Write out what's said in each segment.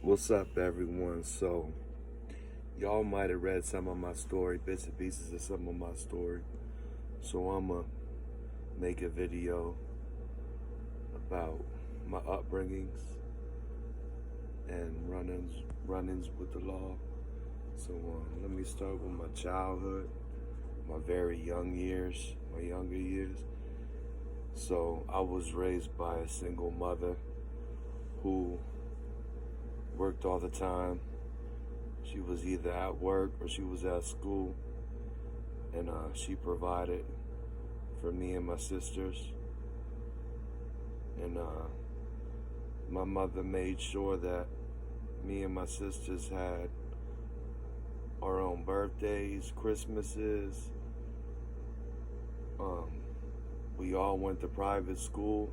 What's up, everyone? So, y'all might have read some of my story, bits and pieces of some of my story. So, I'm going to make a video about my upbringings and run-ins with the law. So, let me start with my childhood, my very young years, my younger years. So, I was raised by a single mother who worked all the time. She was either at work or she was at school, and she provided for me and my sisters. And my mother made sure that me and my sisters had our own birthdays, Christmases. We all went to private school.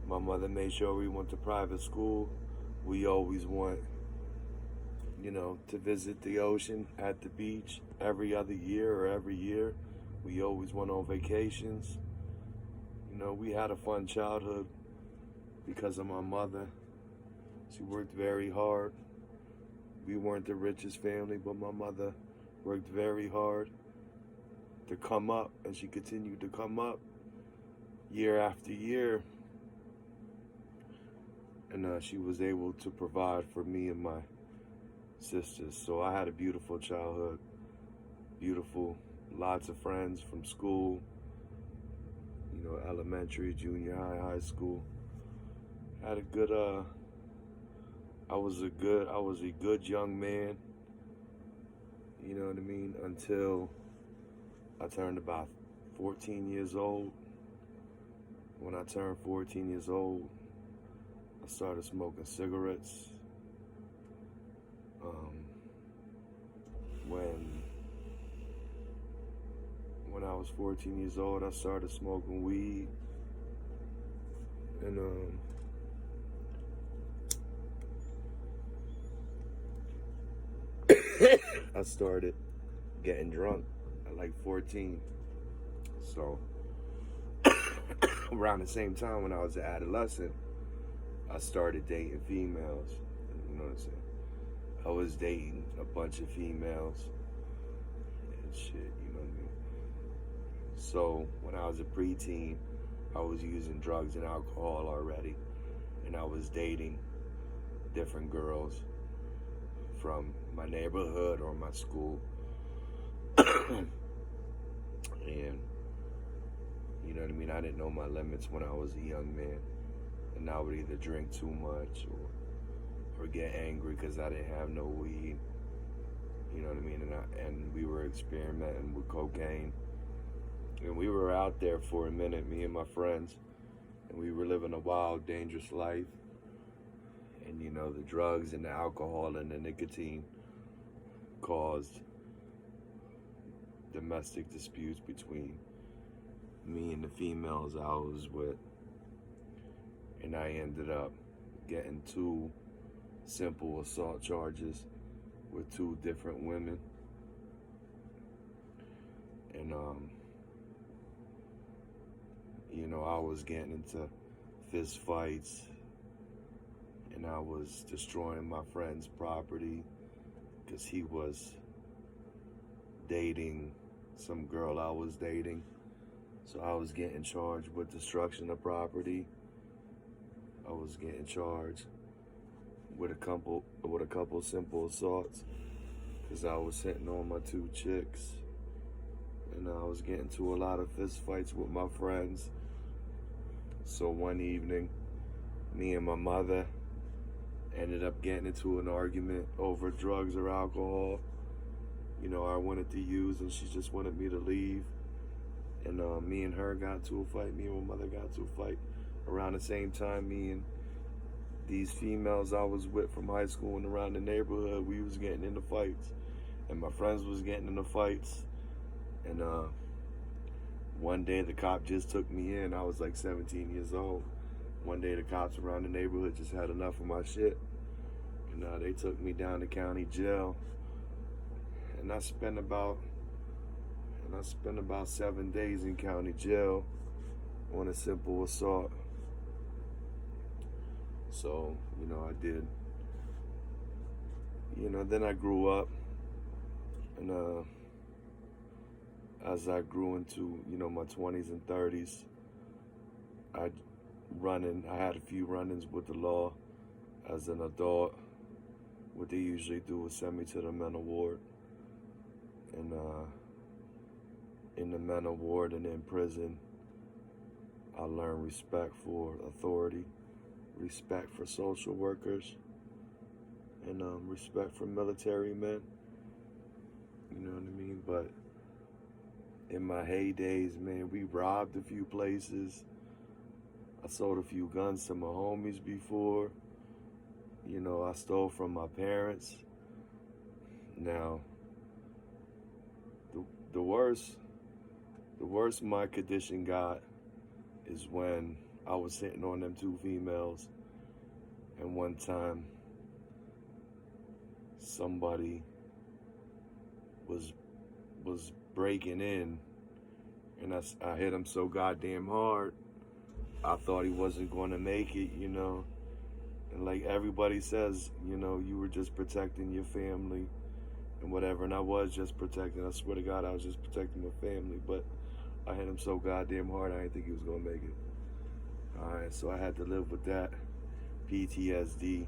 My mother made sure we went to private school. We always went, to visit the ocean at the beach every other year or every year. We always went on vacations. We had a fun childhood because of my mother. She worked very hard. We weren't the richest family, but my mother worked very hard to come up, and she continued to come up year after year. And she was able to provide for me and my sisters. So I had a beautiful childhood, beautiful, lots of friends from school, elementary, junior high, high school. Had a good, I was a good young man, you know what I mean, until I turned about 14 years old. When I turned 14 years old, I started smoking cigarettes. When I was 14 years old, I started smoking weed, and I started getting drunk at like 14. So around the same time when I was an adolescent, I started dating females. You know what I'm saying? I was dating a bunch of females and shit, you know what I mean? So when I was a preteen, I was using drugs and alcohol already, and I was dating different girls from my neighborhood or my school. And you know what I mean? I didn't know my limits when I was a young man, and I would either drink too much or get angry because I didn't have no weed. You know what I mean? And we were experimenting with cocaine. And we were out there for a minute, me and my friends, and we were living a wild, dangerous life. And the drugs and the alcohol and the nicotine caused domestic disputes between me and the females I was with. And I ended up getting 2 simple assault charges with 2 different women. And I was getting into fist fights, and I was destroying my friend's property because he was dating some girl I was dating. So I was getting charged with destruction of property. I was getting charged with a couple simple assaults because I was hitting on my 2 chicks, and I was getting to a lot of fist fights with my friends. So one evening, me and my mother ended up getting into an argument over drugs or alcohol. I wanted to use, and she just wanted me to leave. And me and her got to a fight. Me and my mother got to a fight. Around the same time, me and these females I was with from high school and around the neighborhood, we was getting into fights. And my friends was getting into fights. And one day the cop just took me in. I was like 17 years old. One day the cops around the neighborhood just had enough of my shit. And they took me down to county jail. And I spent about 7 days in county jail on a simple assault. So, I did Then I grew up, and as I grew into, my 20s and 30s, I I had a few run-ins with the law as an adult. What they usually do is send me to the mental ward, and in the mental ward and in prison, I learned respect for authority, respect for social workers, and respect for military men. You know what I mean? But in my heydays, man, we robbed a few places. I sold a few guns to my homies before. I stole from my parents. Now, the worst my condition got is when I was hitting on them two females, and one time somebody was breaking in, and I hit him so goddamn hard, I thought he wasn't going to make it, And like everybody says, you were just protecting your family and whatever. And I was just protecting. I swear to God, I was just protecting my family. But I hit him so goddamn hard, I didn't think he was going to make it. All right, so I had to live with that PTSD.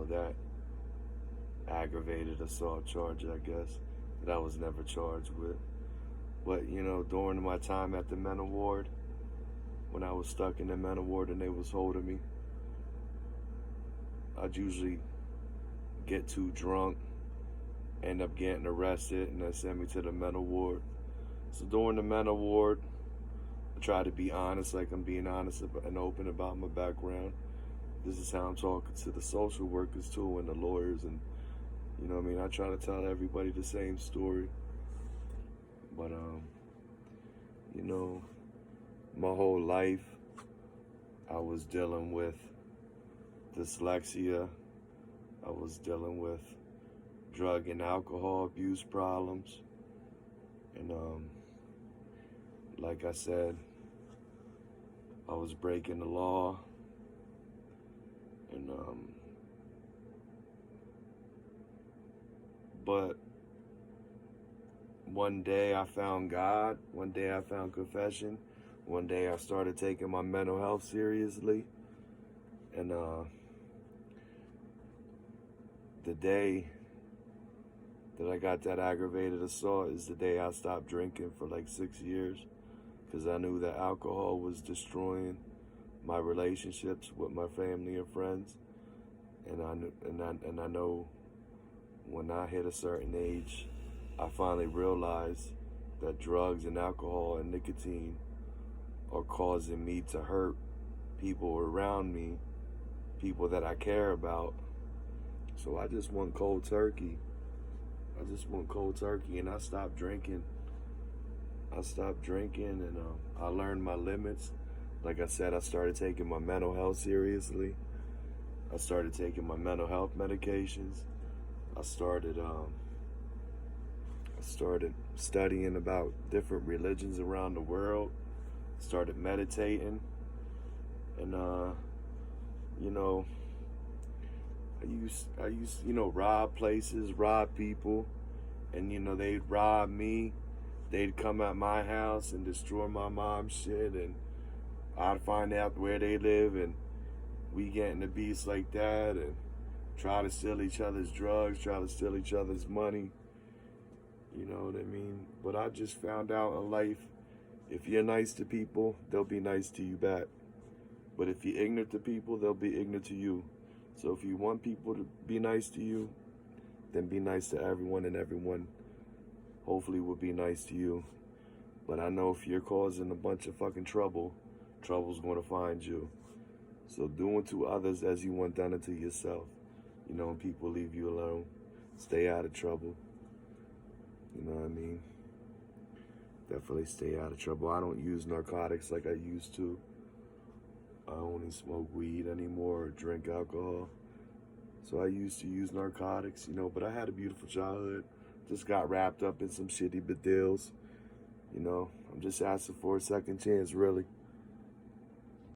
That aggravated assault charge, I guess, that I was never charged with. But, during my time at the mental ward, when I was stuck in the mental ward and they was holding me, I'd usually get too drunk, end up getting arrested, and then send me to the mental ward. So during the mental ward, I try to be honest, like I'm being honest and open about my background. This is how I'm talking to the social workers too, and the lawyers, and I try to tell everybody the same story. But my whole life I was dealing with dyslexia. I was dealing with drug and alcohol abuse problems. And like I said, I was breaking the law. And but one day I found God. One day I found confession. One day I started taking my mental health seriously. And the day that I got that aggravated assault is the day I stopped drinking for like 6 years, because I knew that alcohol was destroying my relationships with my family and friends. And I know when I hit a certain age, I finally realized that drugs and alcohol and nicotine are causing me to hurt people around me, people that I care about. So I just want cold turkey. And I stopped drinking. And I learned my limits. Like I said, I started taking my mental health seriously. I started taking my mental health medications. I started studying about different religions around the world. Started meditating. And I used rob places, rob people, and they'd rob me. They'd come at my house and destroy my mom's shit, and I'd find out where they live, and we get into beats like that, and try to steal each other's drugs, try to steal each other's money. You know what I mean? But I just found out in life, if you're nice to people, they'll be nice to you back. But if you're ignorant to people, they'll be ignorant to you. So if you want people to be nice to you, then be nice to everyone, and everyone hopefully will be nice to you. But I know if you're causing a bunch of fucking trouble, trouble's going to find you. So do unto others as you want done unto yourself. When people leave you alone, stay out of trouble. You know what I mean? Definitely stay out of trouble. I don't use narcotics like I used to. I only smoke weed anymore or drink alcohol. So I used to use narcotics, but I had a beautiful childhood. Just got wrapped up in some shitty deals. I'm just asking for a second chance, really.